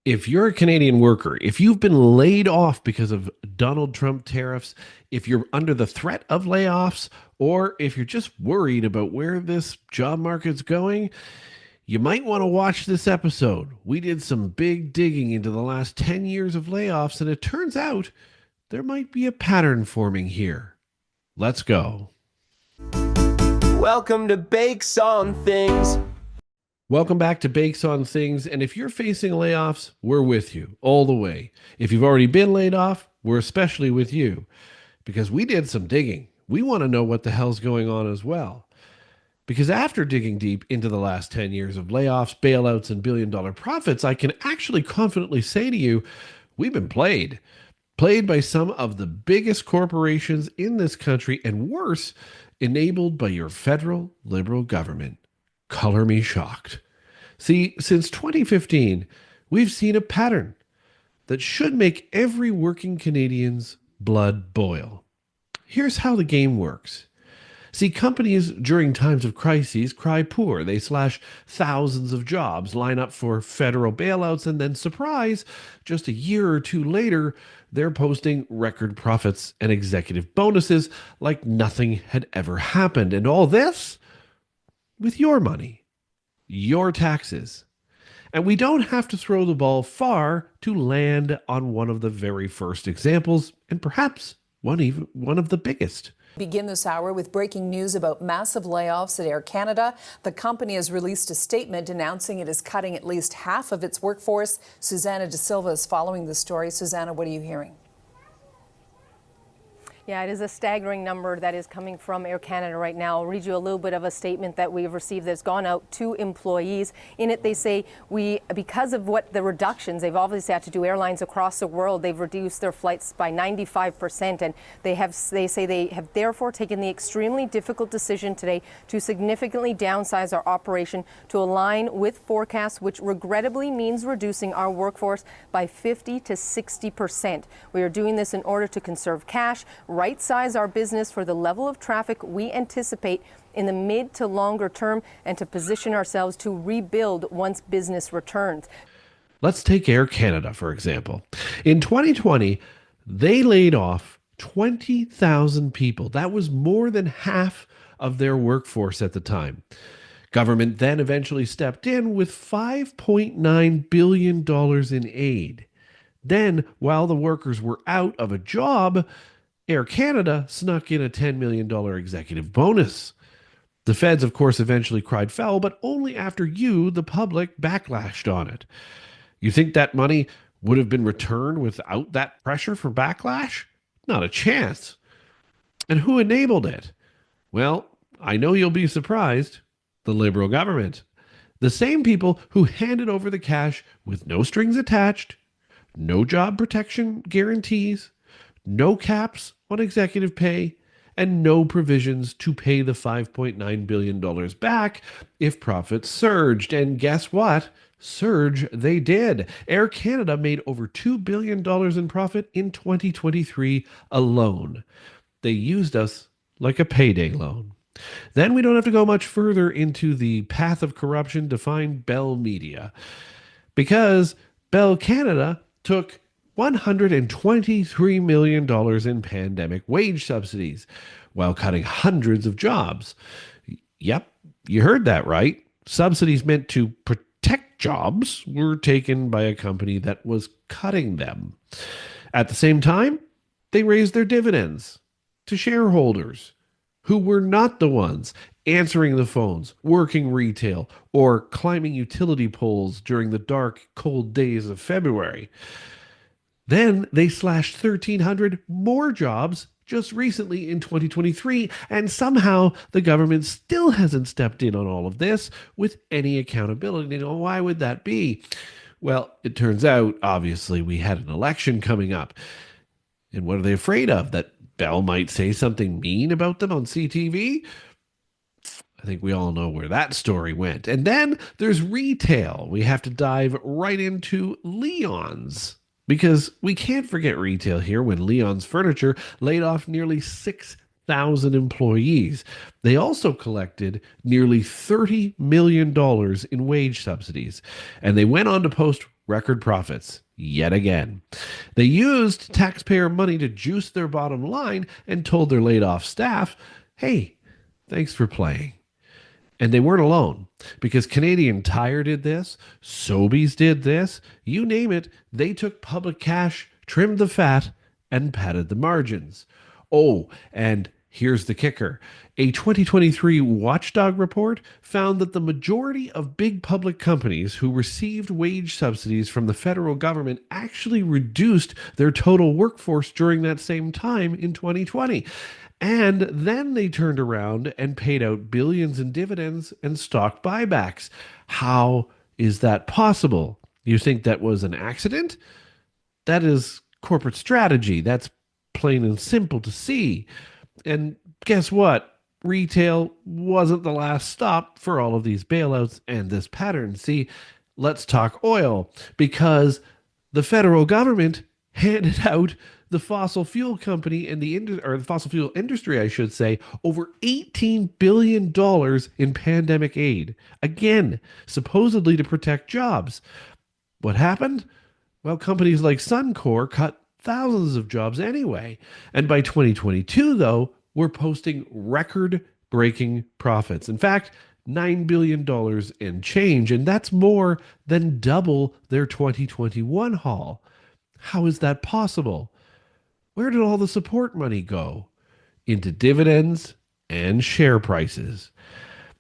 If you're a Canadian worker, if you've been laid off because of Donald Trump tariffs, if you're under the threat of layoffs, or if you're just worried about where this job market's going, you might want to watch this episode. We did some big digging into the last 10 years of layoffs, and it turns out there might be a pattern forming here. Let's go. Welcome to Bakes on Things. Welcome back to Bakes on Things. And if you're facing layoffs, we're with you all the way. If you've already been laid off, we're especially with you because we did some digging. We want to know what the hell's going on as well. Because after digging deep into the last 10 years of layoffs, bailouts, and billion-dollar profits, I can actually confidently say to you, we've been played. Played by some of the biggest corporations in this country, and worse, enabled by your federal Liberal government. Color me shocked. See, since 2015, we've seen a pattern that should make every working Canadian's blood boil. Here's how the game works. See, companies during times of crises cry poor. They slash thousands of jobs, line up for federal bailouts, and then surprise, just a year or two later, they're posting record profits and executive bonuses like nothing had ever happened. And all this with your money, your taxes. And we don't have to throw the ball far to land on one of the very first examples, and perhaps one of the biggest. Begin this hour with breaking news about massive layoffs at Air Canada. The company has released a statement announcing it is cutting at least half of its workforce. Susanna De Silva is following the story. Susanna, what are you hearing? Yeah, it is a staggering number that is coming from Air Canada right now. I'll read you a little bit of a statement that we've received that's gone out to employees. In it, they say because of what the reductions, they've obviously had to do airlines across the world, they've reduced their flights by 95%, and they say they have therefore taken the extremely difficult decision today to significantly downsize our operation to align with forecasts, which regrettably means reducing our workforce by 50 to 60%. We are doing this in order to conserve cash, right-size our business for the level of traffic we anticipate in the mid to longer term, and to position ourselves to rebuild once business returns. Let's take Air Canada, for example. In 2020, they laid off 20,000 people. That was more than half of their workforce at the time. Government then eventually stepped in with $5.9 billion in aid. Then, while the workers were out of a job, Air Canada snuck in a $10 million executive bonus. The feds, of course, eventually cried foul, but only after you, the public, backlashed on it. You think that money would have been returned without that pressure for backlash? Not a chance. And who enabled it? Well, I know you'll be surprised. The Liberal government. The same people who handed over the cash with no strings attached, no job protection guarantees, no caps on executive pay, and no provisions to pay the $5.9 billion back if profits surged. And guess what? Surge they did. Air Canada made over $2 billion in profit in 2023 alone. They used us like a payday loan. Then we don't have to go much further into the path of corruption to find Bell Media, because Bell Canada took $123 million in pandemic wage subsidies while cutting hundreds of jobs. Yep, you heard that right. Subsidies meant to protect jobs were taken by a company that was cutting them. At the same time, they raised their dividends to shareholders who were not the ones answering the phones, working retail, or climbing utility poles during the dark, cold days of February. Then they slashed 1,300 more jobs just recently in 2023, and somehow the government still hasn't stepped in on all of this with any accountability. Now, why would that be? Well, it turns out, obviously, we had an election coming up. And what are they afraid of? That Bell might say something mean about them on CTV? I think we all know where that story went. And then there's retail. We have to dive right into Leon's, because we can't forget retail here when Leon's Furniture laid off nearly 6,000 employees. They also collected nearly $30 million in wage subsidies, and they went on to post record profits yet again. They used taxpayer money to juice their bottom line and told their laid off staff, hey, thanks for playing. And they weren't alone, because Canadian Tire did this, Sobeys did this, you name it, they took public cash, trimmed the fat, and padded the margins. Oh, and here's the kicker. A 2023 Watchdog report found that the majority of big public companies who received wage subsidies from the federal government actually reduced their total workforce during that same time in 2020. And then they turned around and paid out billions in dividends and stock buybacks. How is that possible? You think that was an accident? That is corporate strategy. That's plain and simple to see. And guess what? Retail wasn't the last stop for all of these bailouts and this pattern. See, let's talk oil, because the federal government handed out the fossil fuel company and the fossil fuel industry, I should say, over $18 billion in pandemic aid. Again, supposedly to protect jobs. What happened? Well, companies like Suncor cut thousands of jobs anyway. And by 2022, though, we're posting record-breaking profits. In fact, $9 billion in change, and that's more than double their 2021 haul. How is that possible? Where did all the support money go? Into dividends and share prices.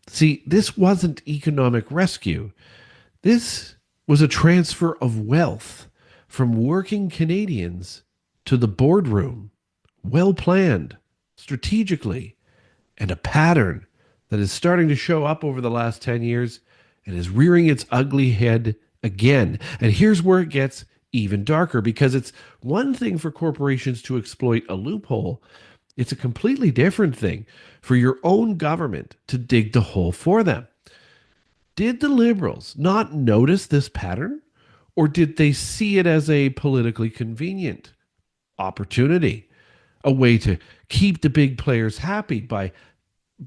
See, this wasn't economic rescue. This was a transfer of wealth from working Canadians to the boardroom. Well planned, strategically, and a pattern that is starting to show up over the last 10 years and is rearing its ugly head again. And here's where it gets even darker, because it's one thing for corporations to exploit a loophole. It's a completely different thing for your own government to dig the hole for them. Did the Liberals not notice this pattern, or did they see it as a politically convenient opportunity, a way to keep the big players happy by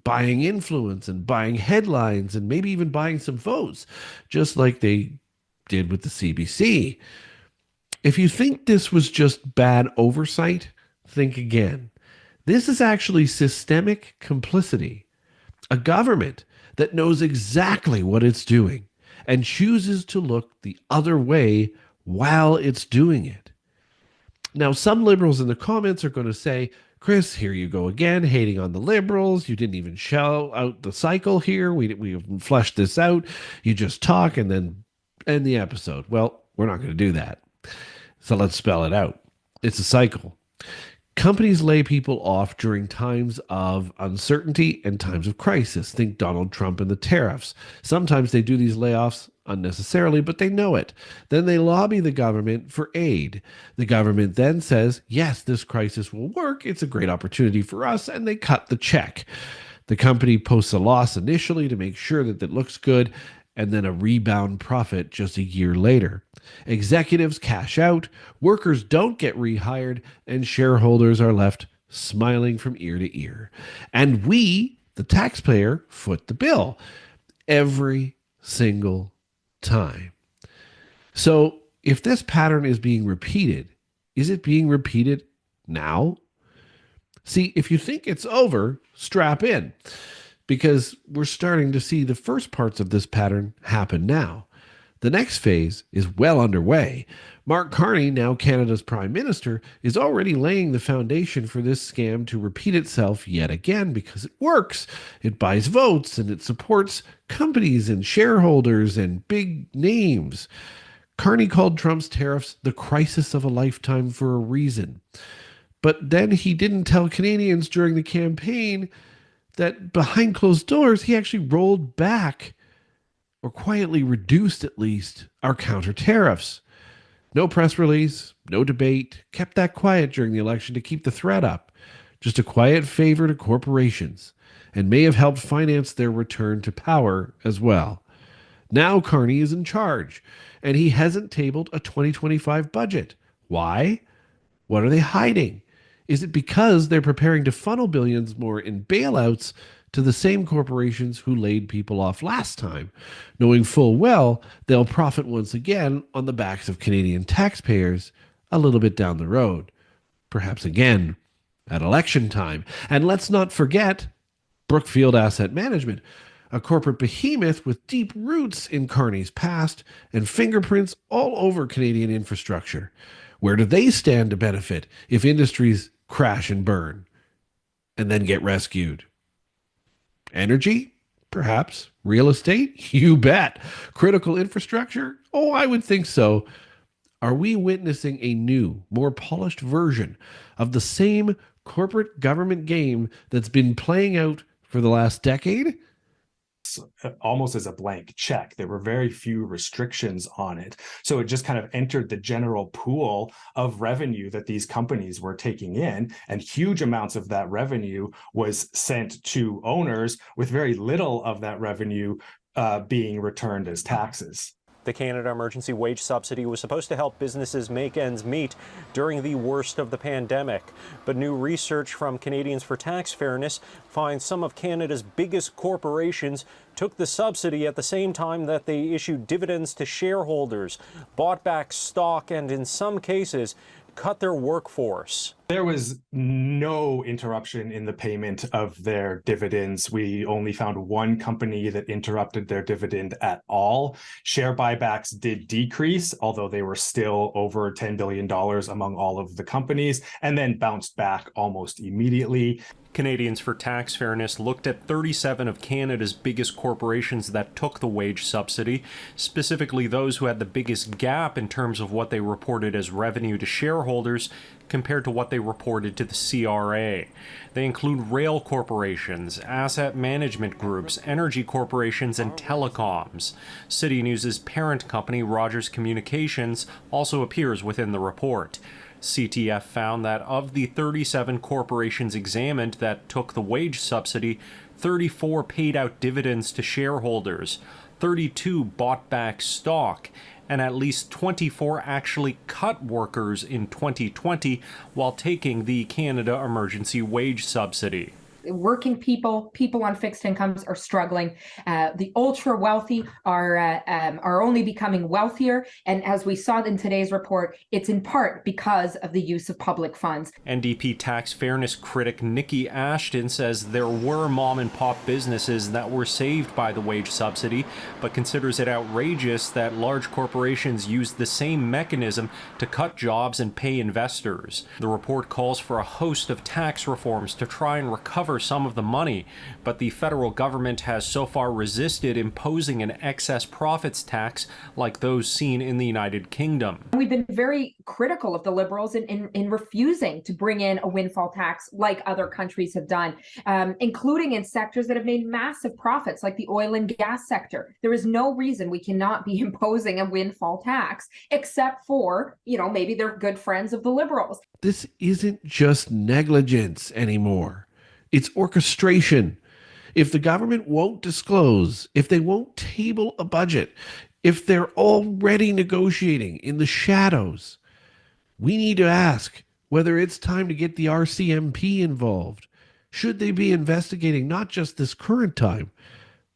buying influence and buying headlines and maybe even buying some votes, just like they did with the CBC? If you think this was just bad oversight, think again. This is actually systemic complicity. A government that knows exactly what it's doing and chooses to look the other way while it's doing it. Now, some liberals in the comments are going to say, Chris, here you go again, hating on the liberals. You didn't even shell out the cycle here. We fleshed this out. You just talk and then end the episode. Well, we're not going to do that. So let's spell it out. It's a cycle. Companies lay people off during times of uncertainty and times of crisis. Think Donald Trump and the tariffs. Sometimes they do these layoffs unnecessarily, but they know it. Then they lobby the government for aid. The government then says, yes, this crisis will work. It's a great opportunity for us. And they cut the check. The company posts a loss initially to make sure that it looks good, and then a rebound profit just a year later. Executives cash out, workers don't get rehired, and shareholders are left smiling from ear to ear. And we, the taxpayer, foot the bill every single time. So if this pattern is being repeated, is it being repeated now? See, if you think it's over, strap in, because we're starting to see the first parts of this pattern happen now. The next phase is well underway. Mark Carney, now Canada's Prime Minister, is already laying the foundation for this scam to repeat itself yet again, because it works. It buys votes and it supports companies and shareholders and big names. Carney called Trump's tariffs the crisis of a lifetime for a reason. But then he didn't tell Canadians during the campaign that behind closed doors, he actually rolled back, or quietly reduced at least, our counter tariffs. No press release, no debate, kept that quiet during the election to keep the threat up. Just a quiet favor to corporations, and may have helped finance their return to power as well. Now Carney is in charge, and he hasn't tabled a 2025 budget. Why? What are they hiding? Is it because they're preparing to funnel billions more in bailouts to the same corporations who laid people off last time, knowing full well they'll profit once again on the backs of Canadian taxpayers a little bit down the road, perhaps again at election time. And let's not forget Brookfield Asset Management, a corporate behemoth with deep roots in Carney's past and fingerprints all over Canadian infrastructure. Where do they stand to benefit if industries crash and burn and then get rescued? Energy? Perhaps. Real estate? You bet. Critical infrastructure? Oh, I would think so. Are we witnessing a new, more polished version of the same corporate government game that's been playing out for the last decade? Almost as a blank check. There were very few restrictions on it. So it just kind of entered the general pool of revenue that these companies were taking in, and huge amounts of that revenue was sent to owners, with very little of that revenue being returned as taxes. The Canada Emergency Wage Subsidy was supposed to help businesses make ends meet during the worst of the pandemic. But new research from Canadians for Tax Fairness finds some of Canada's biggest corporations took the subsidy at the same time that they issued dividends to shareholders, bought back stock, and in some cases, cut their workforce. There was no interruption in the payment of their dividends. We only found one company that interrupted their dividend at all. Share buybacks did decrease, although they were still over $10 billion among all of the companies, and then bounced back almost immediately. Canadians for Tax Fairness looked at 37 of Canada's biggest corporations that took the wage subsidy, specifically those who had the biggest gap in terms of what they reported as revenue to shareholders compared to what they reported to the CRA. They include rail corporations, asset management groups, energy corporations, and telecoms. City News' parent company, Rogers Communications, also appears within the report. CTF found that of the 37 corporations examined that took the wage subsidy, 34 paid out dividends to shareholders, 32 bought back stock, and at least 24 actually cut workers in 2020 while taking the Canada Emergency Wage Subsidy. Working people on fixed incomes are struggling. The ultra wealthy are only becoming wealthier, and as we saw in today's report, it's in part because of the use of public funds. NDP tax fairness critic Nikki Ashton says there were mom and pop businesses that were saved by the wage subsidy, but considers it outrageous that large corporations used the same mechanism to cut jobs and pay investors. The report calls for a host of tax reforms to try and recover some of the money, but the federal government has so far resisted imposing an excess profits tax like those seen in the United Kingdom. We've been very critical of the Liberals in refusing to bring in a windfall tax like other countries have done, including in sectors that have made massive profits like the oil and gas sector. There is no reason we cannot be imposing a windfall tax, except for, maybe they're good friends of the Liberals. This isn't just negligence anymore. It's orchestration. If the government won't disclose, if they won't table a budget, if they're already negotiating in the shadows, we need to ask whether it's time to get the RCMP involved. Should they be investigating not just this current time,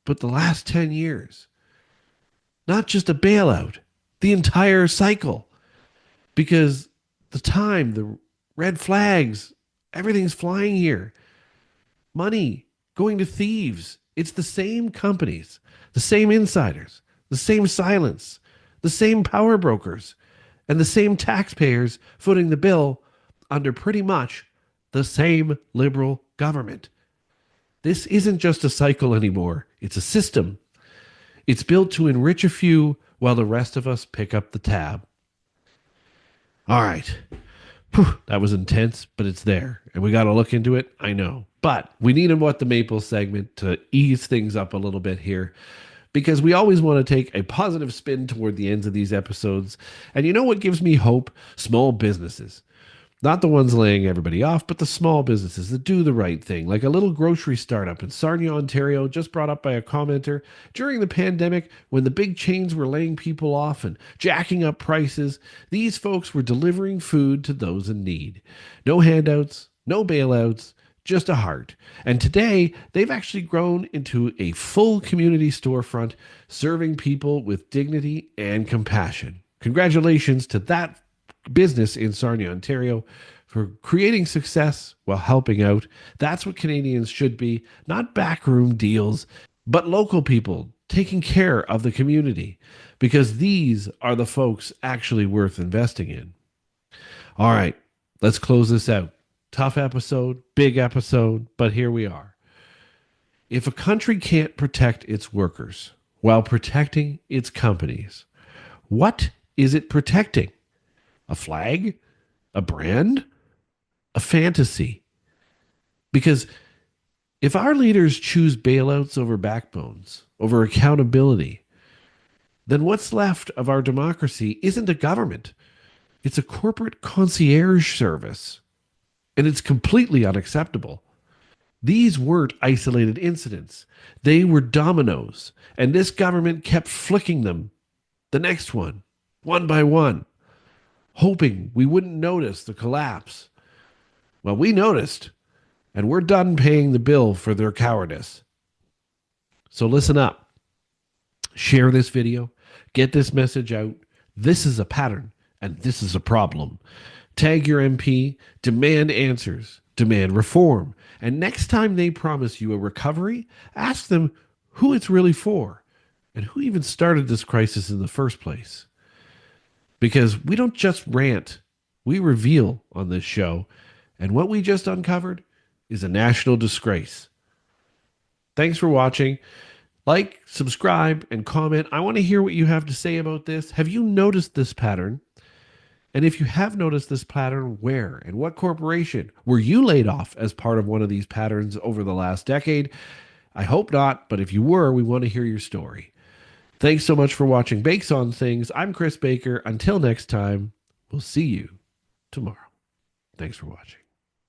but the last 10 years? Not just a bailout, the entire cycle. Because the time, the red flags, everything's flying here. Money going to thieves. It's the same companies, the same insiders, the same silence, the same power brokers, and the same taxpayers footing the bill under pretty much the same Liberal government. This isn't just a cycle anymore. It's a system. It's built to enrich a few while the rest of us pick up the tab. All right. Whew, that was intense, but it's there. And we got to look into it, I know. But we need a What the Maple segment to ease things up a little bit here, because we always want to take a positive spin toward the ends of these episodes. And you know what gives me hope? Small businesses. Not the ones laying everybody off, but the small businesses that do the right thing, like a little grocery startup in Sarnia, Ontario, just brought up by a commenter. During the pandemic, when the big chains were laying people off and jacking up prices, these folks were delivering food to those in need. No handouts, no bailouts, just a heart. And today, they've actually grown into a full community storefront, serving people with dignity and compassion. Congratulations to that business in Sarnia, Ontario, for creating success while helping out. That's what Canadians should be, not backroom deals, but local people taking care of the community, because these are the folks actually worth investing in. All right, let's close this out. Tough episode, big episode, but here we are. If a country can't protect its workers while protecting its companies, what is it protecting? A flag? A brand? A fantasy? Because if our leaders choose bailouts over backbones, over accountability, then what's left of our democracy isn't a government. It's a corporate concierge service. And it's completely unacceptable. These weren't isolated incidents. They were dominoes. And this government kept flicking them, the next one by one, hoping we wouldn't notice the collapse. Well, we noticed, and we're done paying the bill for their cowardice. So listen up. Share this video. Get this message out. This is a pattern, and this is a problem. Tag your MP, demand answers, demand reform. And next time they promise you a recovery, ask them who it's really for and who even started this crisis in the first place. Because we don't just rant, we reveal on this show. And what we just uncovered is a national disgrace. Thanks for watching. Like, subscribe, and comment. I want to hear what you have to say about this. Have you noticed this pattern? And if you have noticed this pattern, where and what corporation were you laid off as part of one of these patterns over the last decade? I hope not, but if you were, we want to hear your story. Thanks so much for watching Bakes on Things. I'm Chris Baker. Until next time, we'll see you tomorrow. Thanks for watching.